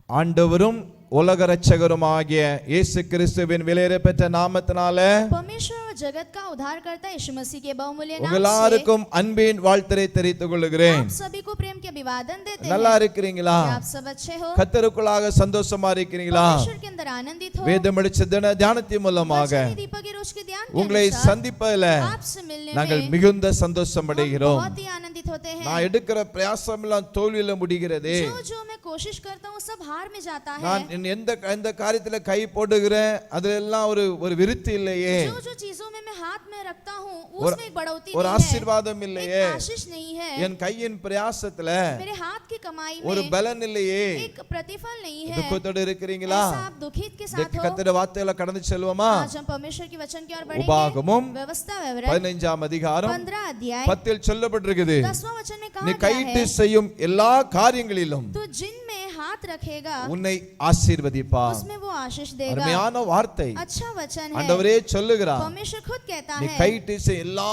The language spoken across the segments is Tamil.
ஆண்டவரும் உலக இரட்சகருமாகிய இயேசு கிறிஸ்துவின் விலையேறப்பெற்ற நாமத்தினாலே परमेश्वर और जगत का उद्धारकर्ता यीशु मसीह के बहुमूल्य नाम से எல்லாருக்கும் அன்பின் வாழ்த்தை தெரிவித்துக் கொள்கிறேன். आप सभी को प्रेम के अभिवादन देते நல்லா हैं. இருக்கிறீங்களா? क्या आप सब अच्छे हो? கர்த்தருக்குள்ளாக சந்தோஷமா இருக்கிறீங்களா? परमेश्वर के अंदर आनंदित हो? வேதம் படிச்ச தியானத்தின் மூலமாக वचन की दीपक की रोज के ध्यान के உங்களை अनुसार சந்திப்பதில் आपसे मिलने நாங்கள் में மிகுந்த சந்தோஷம் हम அடைகிறோம். बहुत ही आनंदित होते हैं. நான் எடுக்கிற பிரயாசம் எல்லாம் தோல்வியில முடிகிறது. जो मैं कोशिश करता हूँ सब हार में जाता है. நான் எந்த காரியத்துல கை போடுகிறேன் அதெல்லாம் ஒரு விருத்தி இல்லையே, जो चीजों में मैं हाथ में रखता हूँ उसमें एक बढ़ोतरी ஒரு नहीं है, ஆசீர்வாதம் இல்லையே, एक आशीष नहीं है. என் கையின் பிரயாசத்துல मेरे हाथ की कमाई ஒரு में பலன் இல்லையே. एक प्रतिफल नहीं है. துக்கத்தோடு இருக்கிறீங்களா? ऐसा आप दुखित के साथ हो? கர்த்தருடைய வார்த்தைகளை கடந்து செல்வோமா? आज हम परमेश्वर की वचन की ओर बढ़ेंगे. உபாகமம் व्यवस्था विवरण 15 அதிகாரம் 15 अध्याय 10 சொல்லப்பட்டிருக்குது, 10वां वचन में நீ कहा गया கையிட்டு है செய்யும் எல்லா காரியங்களிலும் तो जिन में हाथ रखेगा உன்னை ஆசீர்வதிப்பார். उसमें वो आशीष देगा. அருமையான வார்த்தை. अच्छा वचन है. ஆண்டவரே சொல்லுகிறார், परमेश्वर खुद कहता நீ है கையிட்டு செய்யும் எல்லா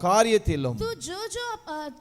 காரியத்திலும் तू जो जो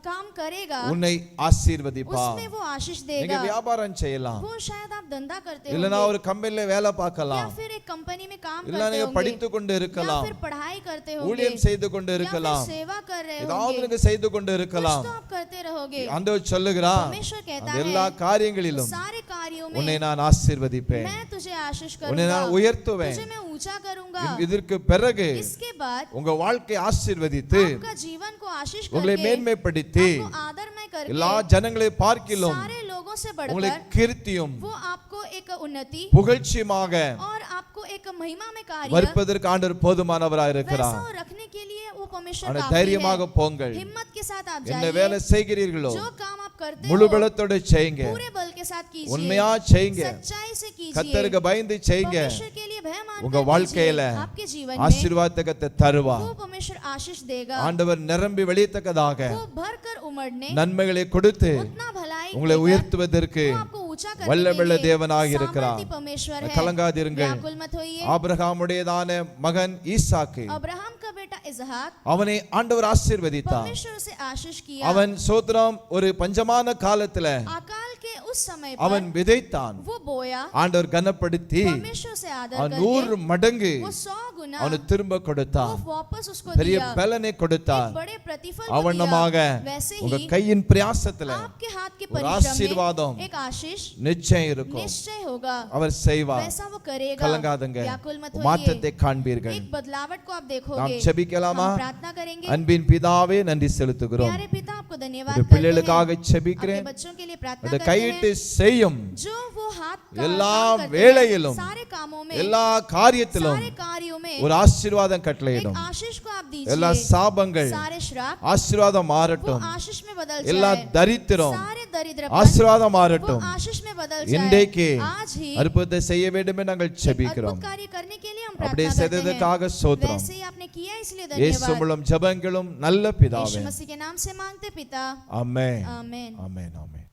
काम करेगा உன்னை ஆசீர்வதிப்பார். उसमें वो आशीष நீங்க देगा. வியாபாரம் செய்யலாம், वो शायद आप धंधा करते இல்லனா होंगे ஒரு கம்பெனில வேலை या பார்க்கலாம், फिर एक कंपनी में काम இல்லனா करते நீங்க होंगे படித்து கொண்டு या இருக்கலாம், फिर पढ़ाई करते होंगे ஊழியம் செய்து கொண்டு या फिर இருக்கலாம், सेवा कर रहे ஏதாவது होंगे, நீங்க செய்து கொண்டு कुछ இருக்கலாம். तो आप करते रहोगे. ஆண்டவர் சொல்லுகிறார், परमेश्वर कहता அந்த எல்லா है காரியங்களிலும் सारे कार्यों में உன்னை நான் ஆசீர்வதிப்பேன், मैं तुझे आशीष உன்னை करूंगा, நான் உயர்த்துவேன். तुझे मैं ऊंचा करूंगा. இதற்கு பிறகு इसके बाद உங்க வாழ்க்கை ஆசீர்வதித்து आपका जीवन को आशीष உங்களை करके மேன்மைப்படுத்தி आपको आदरमय करके எல்லா ஜனங்களை பார்க்கிலும் सारे लोगों से உங்களை बढ़कर கீர்த்தியும் वो आपको एक उन्नति புகழ்ச்சியுமாக और आपको एक महिमा में कार्य வருப்பதற்கு ஆண்டவர் போதுமானவராய் वैसा இருக்கிறார். रखने के लिए वो परमेश्वर ஆனா काफी தைரியமாக है. போங்கள், हिम्मत के साथ आप என்ன जाइए. வேலை செய்கிறீர்களோ जो काम आप करते முழு हो பலத்தோட செய்யுங்க, पूरे बल के साथ कीजिए, உண்மையா செய்யுங்க, सच्चाई से कीजिए, கர்த்தருக்கு பயந்து செய்யுங்க. परमेश्वर के लिए भय मानकर உங்க कीजिए. வாழ்க்கையில आपके जीवन में ஆசீர்வாதத்தை கர்த்தர் தருவார். वो परमेश्वर आशीष देगा. ஆண்டவர் நிரம்பி வழியத்தக்கதாக वो भरकर उमड़ने நன்மைகளை கொடுத்து उतना भलाई உங்களை देकर உயர்த்துவதற்கு वो आपको ऊंचा करने வல்லமையுள்ள के लिए தேவனாக இருக்கிறார். सामर्थी परमेश्वर है. கலங்காதிருங்கள். व्याकुल मत होइए. ஆபிரகாமுடையதான மகன் ஈசாக்கு, अब्राहम का बेटा इसहाक அவனை ஆண்டவர் ஆசீர்வதித்தார். परमेश्वर उसे आशीष किया. அவன் சோதரம் ஒரு பஞ்சமான காலத்துல अकाल के उस समय அவன் पर விதைத்தான். वो बोया. ஆண்டவர் கனப்படுத்தி परमेश्वर से आदर அவன் करके 100 மடங்கு वो 100 गुना அவனுக்கு திரும்ப वो கொடுத்தார். वापस उसको பெரிய दिया. பலனை கொடுத்தார். एक बड़े प्रतिफल को அவனமாக दिया. वैसे உங்க ही கையின் பிரயாசத்துல आपके हाथ के ஒரு परिश्रम ஆசீர்வாதம் में एक आशीष நிச்சயம் இருக்கும். निश्चय होगा. அவர் செய்வார். वैसा वो करेगा. கலங்காதங்க. व्याकुल मत மாற்றத்தை होइए. காண்பீர்கள். एक बदलावट को आप நாம் देखोगे. ஜெபிக்கலாமா? हम प्रार्थना करेंगे. அன்பின் பிதாவே நன்றி செலுத்துகிறோம். प्यारे पिता आपको धन्यवाद உடைய करते हैं. பிள்ளைகளுக்காக आपके ஜெபிக்கிறேன். बच्चों के लिए प्रार्थना அந்த करते கையிட்டு हैं. செய்யும் जो वो हाथ का எல்லா काम करते हैं, வேளையிலும் सारे कामों में எல்லா காரியத்திலும் सारे कार्यों में ஒரு ஆசீர்வாதம் एक கட்டளையிடும். आशीष को आप எல்லா दीजिए. சாபங்கள் सारे श्राप ஆசீர்வாதம் वो மாறட்டும். आशीष में बदल எல்லா जाए. தரித்திரம் सारे दरिद्रपन ஆசீர்வாதம் वो மாறட்டும். आशीष में बदल இன்றைக்கு जाए. आज ही அற்புதத்தை செய்ய வேண்டும் என்று நாங்கள் एक ஜெபிக்கிறோம். अद्भुत कार्य करने के लिए हम அப்படியே प्रार्थना करते செய்ததற்காக हैं. ஸ்தோத்திரம். वैसे ही आपने किया इसलिए இயேசு धन्यवाद. மூலம் ஜெபங்களும் நல்ல பிதாவே. यीशु मसीह के नाम से मांगते पिता. ஆமென். आमीन. ஆமென். ஆமென்.